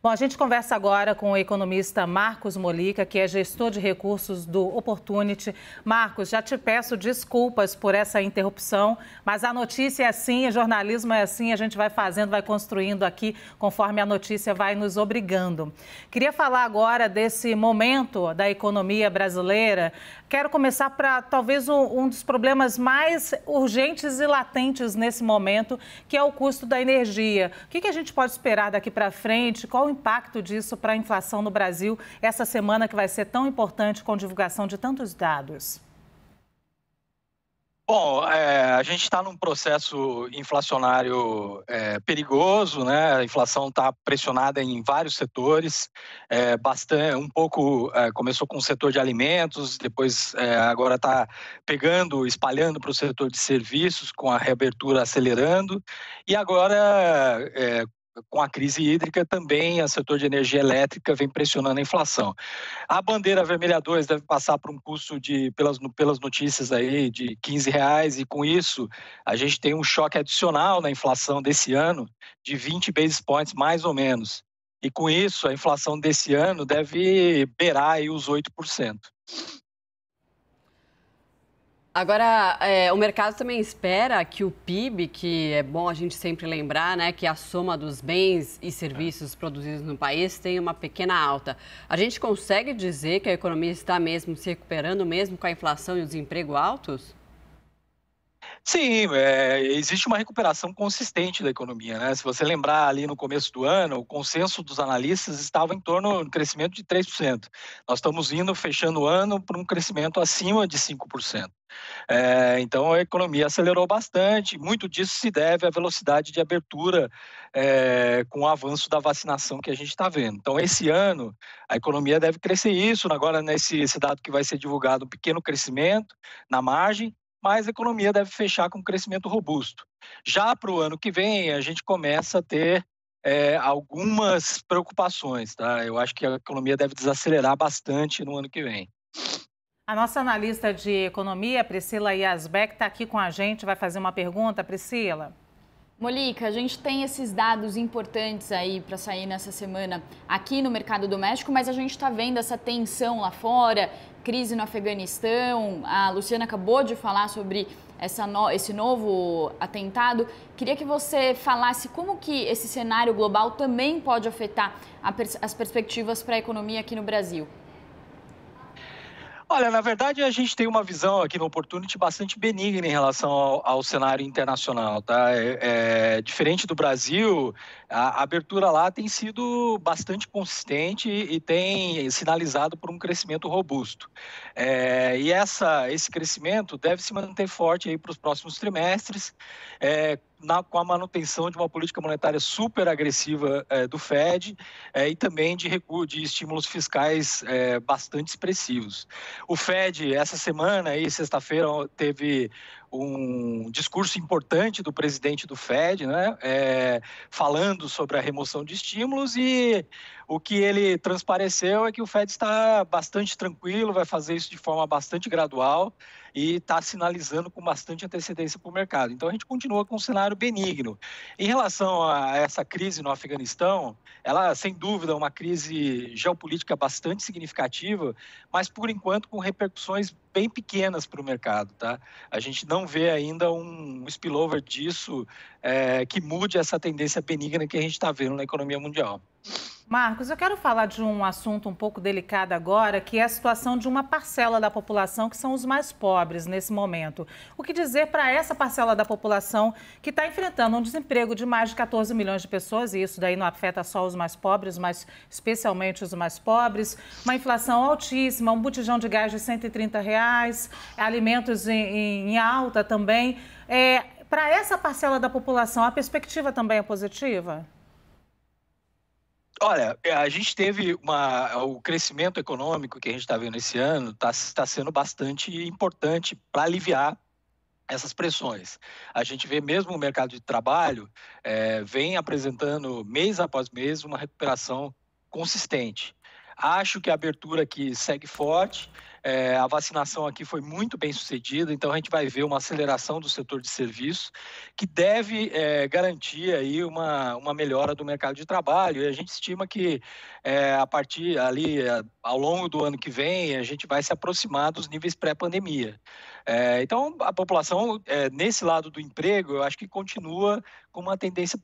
Bom, a gente conversa agora com o economista Marcos Molica, que é gestor de recursos do Opportunity. Marcos, já te peço desculpas por essa interrupção, mas a notícia é assim, o jornalismo é assim, a gente vai fazendo, vai construindo aqui conforme a notícia vai nos obrigando. Queria falar agora desse momento da economia brasileira. Quero começar para talvez um dos problemas mais urgentes e latentes nesse momento, que é o custo da energia. O que a gente pode esperar daqui para frente? Qual o impacto disso para a inflação no Brasil essa semana que vai ser tão importante com a divulgação de tantos dados? Bom, a gente está num processo inflacionário perigoso, né? A inflação está pressionada em vários setores, começou com o setor de alimentos, depois agora está espalhando para o setor de serviços, com a reabertura acelerando, e agora com a crise hídrica também, o setor de energia elétrica vem pressionando a inflação. A bandeira vermelha 2 deve passar por um custo pelas notícias aí, de R$ 15, e com isso a gente tem um choque adicional na inflação desse ano de 20 basis points, mais ou menos. E com isso a inflação desse ano deve beirar aí os 8%. Agora, o mercado também espera que o PIB, que é bom a gente sempre lembrar, né, que é a soma dos bens e serviços produzidos no país, tenha uma pequena alta. A gente consegue dizer que a economia está mesmo se recuperando, mesmo com a inflação e o desemprego altos? Sim, existe uma recuperação consistente da economia, né? Se você lembrar ali no começo do ano, o consenso dos analistas estava em torno do crescimento de 3%. Nós estamos fechando o ano para um crescimento acima de 5%. Então a economia acelerou bastante, muito disso se deve à velocidade de abertura com o avanço da vacinação que a gente está vendo. Então esse ano a economia deve crescer isso, agora esse dado que vai ser divulgado, um pequeno crescimento na margem, mas a economia deve fechar com um crescimento robusto. Já para o ano que vem, a gente começa a ter algumas preocupações, tá? Eu acho que a economia deve desacelerar bastante no ano que vem. A nossa analista de economia, Priscila Yazbek, está aqui com a gente, vai fazer uma pergunta. Priscila. Molica, a gente tem esses dados importantes aí para sair nessa semana aqui no mercado doméstico, mas a gente está vendo essa tensão lá fora, crise no Afeganistão. A Luciana acabou de falar sobre esse novo atentado. Queria que você falasse como que esse cenário global também pode afetar as perspectivas para a economia aqui no Brasil. Olha, na verdade a gente tem uma visão aqui no Opportunity bastante benigna em relação ao cenário internacional, tá? Diferente do Brasil, a abertura lá tem sido bastante consistente e tem sinalizado por um crescimento robusto. E esse crescimento deve se manter forte aí para os próximos trimestres, com a manutenção de uma política monetária super agressiva do Fed e também de estímulos fiscais bastante expressivos. O Fed, essa semana, sexta-feira, teve um discurso importante do presidente do Fed, né, falando sobre a remoção de estímulos, e o que ele transpareceu é que o Fed está bastante tranquilo, vai fazer isso de forma bastante gradual e está sinalizando com bastante antecedência para o mercado. Então a gente continua com um cenário benigno. Em relação a essa crise no Afeganistão, ela sem dúvida é uma crise geopolítica bastante significativa, mas por enquanto com repercussões bem pequenas para o mercado, tá? A gente não vê ainda um spillover disso que mude essa tendência benigna que a gente está vendo na economia mundial. Marcos, eu quero falar de um assunto um pouco delicado agora, que é a situação de uma parcela da população que são os mais pobres nesse momento. O que dizer para essa parcela da população que está enfrentando um desemprego de mais de 14 milhões de pessoas, e isso daí não afeta só os mais pobres, mas especialmente os mais pobres, uma inflação altíssima, um botijão de gás de R$ 130, alimentos em alta também. Para essa parcela da população, a perspectiva também é positiva? Olha, a gente teve o crescimento econômico que a gente está vendo esse ano está sendo bastante importante para aliviar essas pressões. A gente vê mesmo o mercado de trabalho vem apresentando mês após mês uma recuperação consistente. Acho que a abertura aqui segue forte. A vacinação aqui foi muito bem sucedida, então a gente vai ver uma aceleração do setor de serviços que deve garantir aí uma melhora do mercado de trabalho. E a gente estima que a partir ali, ao longo do ano que vem, a gente vai se aproximar dos níveis pré-pandemia. Então, a população, nesse lado do emprego, eu acho que continua com uma tendência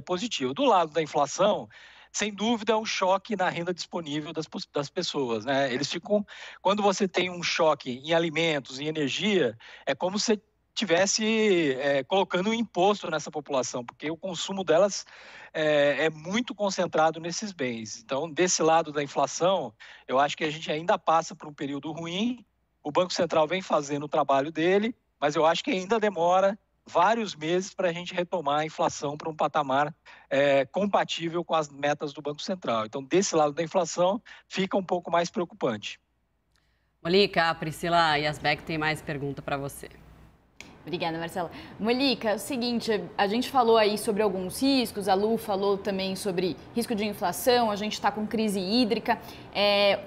positiva. Do lado da inflação, sem dúvida, é um choque na renda disponível das pessoas, né? Eles ficam, quando você tem um choque em alimentos, em energia, é como se estivesse colocando um imposto nessa população, porque o consumo delas é muito concentrado nesses bens. Então, desse lado da inflação, eu acho que a gente ainda passa por um período ruim. O Banco Central vem fazendo o trabalho dele, mas eu acho que ainda demora vários meses para a gente retomar a inflação para um patamar compatível com as metas do Banco Central. Então, desse lado da inflação, fica um pouco mais preocupante. Molica, a Priscila Yasbeck tem mais pergunta para você. Obrigada, Marcela. Molica, é o seguinte, a gente falou aí sobre alguns riscos, a Lu falou também sobre risco de inflação, a gente está com crise hídrica.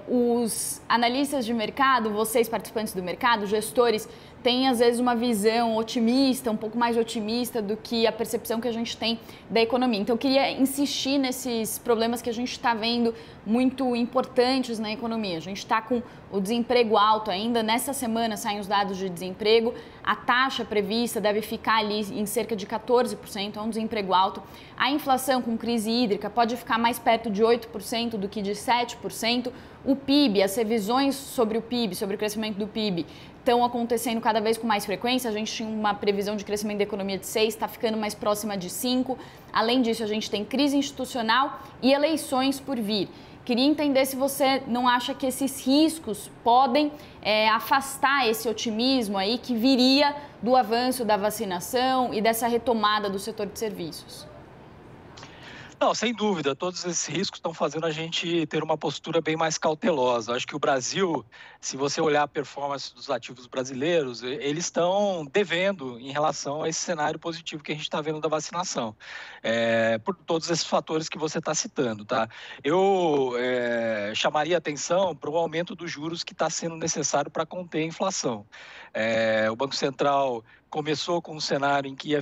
Os analistas de mercado, vocês participantes do mercado, gestores, têm às vezes uma visão otimista, um pouco mais otimista do que a percepção que a gente tem da economia. Então, eu queria insistir nesses problemas que a gente está vendo muito importantes na economia. A gente está com o desemprego alto ainda. Nessa semana saem os dados de desemprego. A taxa prevista deve ficar ali em cerca de 14%, é um desemprego alto. A inflação com crise hídrica pode ficar mais perto de 8% do que de 7%. O PIB, as revisões sobre o PIB, sobre o crescimento do PIB, estão acontecendo cada vez com mais frequência. A gente tinha uma previsão de crescimento da economia de 6%, está ficando mais próxima de 5%. Além disso, a gente tem crise institucional e eleições por vir. Queria entender se você não acha que esses riscos podem afastar esse otimismo aí que viria do avanço da vacinação e dessa retomada do setor de serviços. Não, sem dúvida, todos esses riscos estão fazendo a gente ter uma postura bem mais cautelosa. Acho que o Brasil, se você olhar a performance dos ativos brasileiros, eles estão devendo em relação a esse cenário positivo que a gente está vendo da vacinação, por todos esses fatores que você está citando, tá? Eu chamaria atenção para o aumento dos juros que está sendo necessário para conter a inflação. O Banco Central começou com um cenário em que ia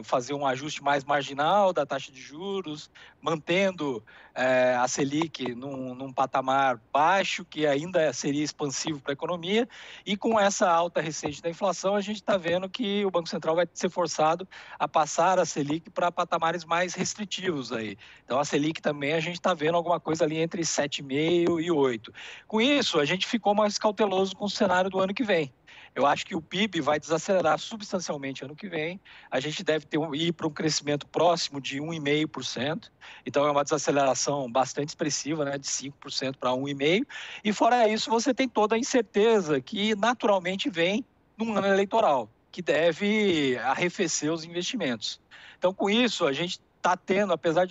fazer um ajuste mais marginal da taxa de juros, mantendo a Selic num patamar baixo, que ainda seria expansivo para a economia, e com essa alta recente da inflação, a gente está vendo que o Banco Central vai ser forçado a passar a Selic para patamares mais restritivos aí. Então, a Selic também a gente está vendo alguma coisa ali entre 7,5% e 8%. Com isso, a gente ficou mais cauteloso com o cenário do ano que vem. Eu acho que o PIB vai desacelerar substancialmente ano que vem. A gente deve ir para um crescimento próximo de 1,5%. Então, é uma desaceleração bastante expressiva, né, de 5% para 1,5%. E fora isso, você tem toda a incerteza que naturalmente vem num ano eleitoral, que deve arrefecer os investimentos. Então, com isso, a gente está tendo, apesar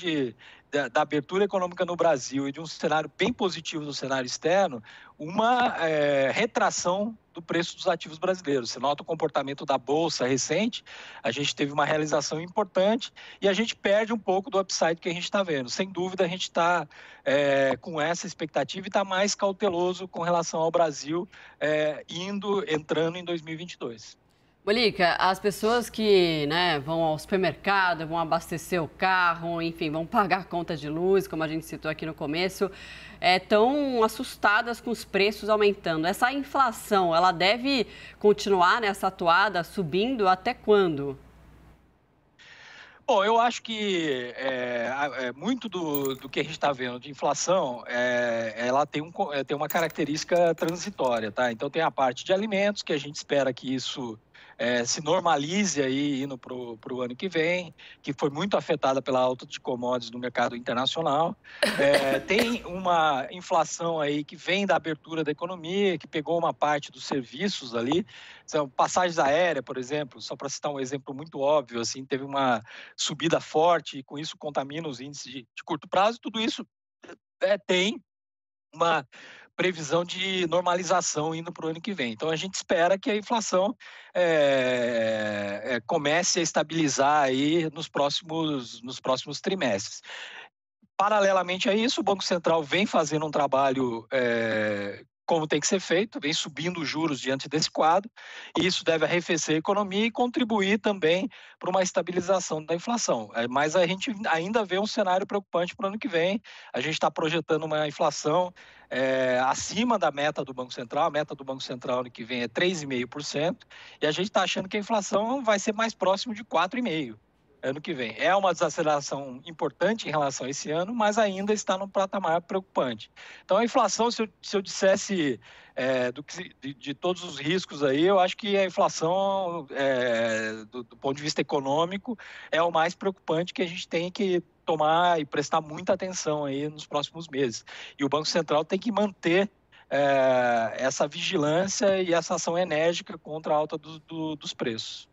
da abertura econômica no Brasil e de um cenário bem positivo no cenário externo, uma retração do preço dos ativos brasileiros. Você nota o comportamento da Bolsa recente, a gente teve uma realização importante e a gente perde um pouco do upside que a gente está vendo. Sem dúvida, a gente está com essa expectativa e está mais cauteloso com relação ao Brasil entrando em 2022. Molica, as pessoas que vão ao supermercado, vão abastecer o carro, enfim, vão pagar a conta de luz, como a gente citou aqui no começo, estão assustadas com os preços aumentando. Essa inflação, ela deve continuar nessa atoada, subindo até quando? Bom, eu acho que muito do que a gente está vendo de inflação, ela tem uma característica transitória, tá? Então, tem a parte de alimentos, que a gente espera que isso se normalize aí indo para o ano que vem, que foi muito afetada pela alta de commodities no mercado internacional. Tem uma inflação aí que vem da abertura da economia, que pegou uma parte dos serviços ali. São passagens aéreas, por exemplo, só para citar um exemplo muito óbvio, assim, teve uma subida forte e com isso contamina os índices de curto prazo. Tudo isso tem uma previsão de normalização indo para o ano que vem. Então, a gente espera que a inflação comece a estabilizar aí nos próximos trimestres. Paralelamente a isso, o Banco Central vem fazendo um trabalho como tem que ser feito, vem subindo os juros diante desse quadro, e isso deve arrefecer a economia e contribuir também para uma estabilização da inflação. Mas a gente ainda vê um cenário preocupante para o ano que vem. A gente está projetando uma inflação acima da meta do Banco Central. A meta do Banco Central ano que vem é 3,5%, e a gente está achando que a inflação vai ser mais próximo de 4,5%. Ano que vem. É uma desaceleração importante em relação a esse ano, mas ainda está num patamar preocupante. Então, a inflação, se eu dissesse de todos os riscos aí, eu acho que a inflação, do ponto de vista econômico, é o mais preocupante que a gente tem que tomar e prestar muita atenção aí nos próximos meses. E o Banco Central tem que manter essa vigilância e essa ação enérgica contra a alta dos preços.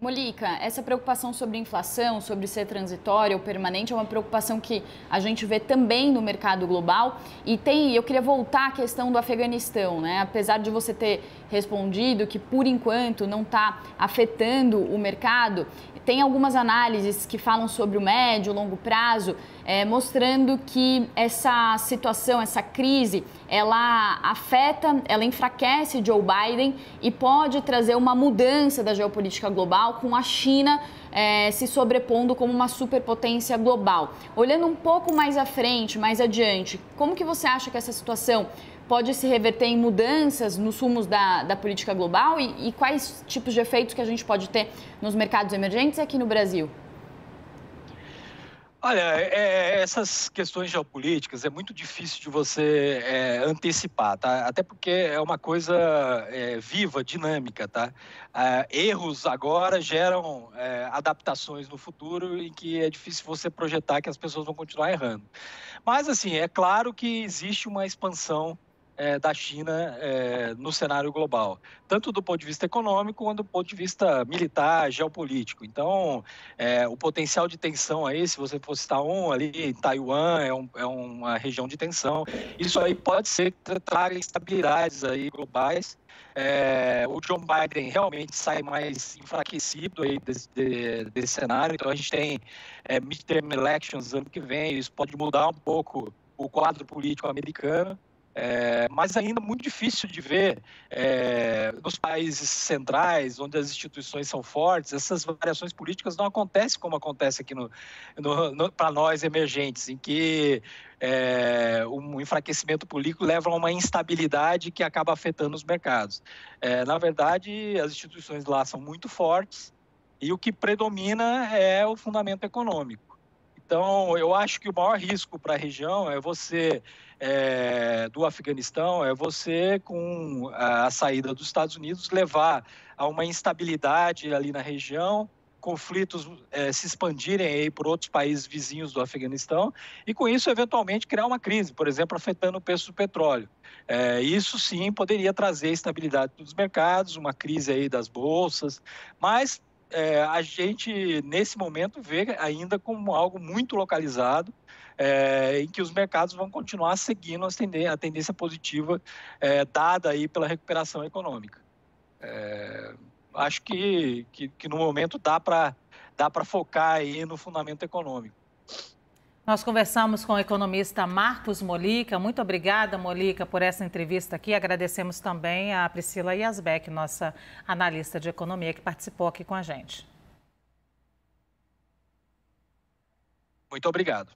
Mollica, essa preocupação sobre inflação, sobre ser transitória ou permanente, é uma preocupação que a gente vê também no mercado global. E eu queria voltar à questão do Afeganistão, né? Apesar de você ter respondido que, por enquanto, não está afetando o mercado, tem algumas análises que falam sobre o médio e longo prazo, mostrando que essa situação, essa crise, ela enfraquece Joe Biden e pode trazer uma mudança da geopolítica global, com a China se sobrepondo como uma superpotência global. Olhando um pouco mais à frente, mais adiante, como que você acha que essa situação pode se reverter em mudanças nos rumos da política global e quais tipos de efeitos que a gente pode ter nos mercados emergentes e aqui no Brasil? Olha, essas questões geopolíticas é muito difícil de você antecipar, tá? Até porque é uma coisa viva, dinâmica, tá? Erros agora geram adaptações no futuro em que é difícil você projetar que as pessoas vão continuar errando. Mas, assim, é claro que existe uma expansão da China no cenário global, tanto do ponto de vista econômico quanto do ponto de vista militar, geopolítico. Então, o potencial de tensão aí, se você for citar ali em Taiwan, é uma região de tensão. Isso aí pode ser que traga instabilidades aí globais. O Joe Biden realmente sai mais enfraquecido aí desse cenário. Então, a gente tem midterm elections ano que vem, isso pode mudar um pouco o quadro político americano. Mas ainda muito difícil de ver nos países centrais, onde as instituições são fortes, essas variações políticas não acontecem como acontece aqui para nós emergentes, em que um enfraquecimento político leva a uma instabilidade que acaba afetando os mercados. Na verdade, as instituições lá são muito fortes e o que predomina é o fundamento econômico. Então, eu acho que o maior risco para a região é você, do Afeganistão, é você, com a saída dos Estados Unidos, levar a uma instabilidade ali na região, conflitos se expandirem aí por outros países vizinhos do Afeganistão e, com isso, eventualmente, criar uma crise, por exemplo, afetando o preço do petróleo. Isso, sim, poderia trazer estabilidade dos mercados, uma crise aí das bolsas, mas a gente, nesse momento, vê ainda como algo muito localizado, em que os mercados vão continuar seguindo a tendência positiva dada aí pela recuperação econômica. Acho que no momento dá para focar aí no fundamento econômico. Nós conversamos com o economista Marcos Mollica. Muito obrigada, Mollica, por essa entrevista aqui. Agradecemos também a Priscila Yazbek, nossa analista de economia, que participou aqui com a gente. Muito obrigado.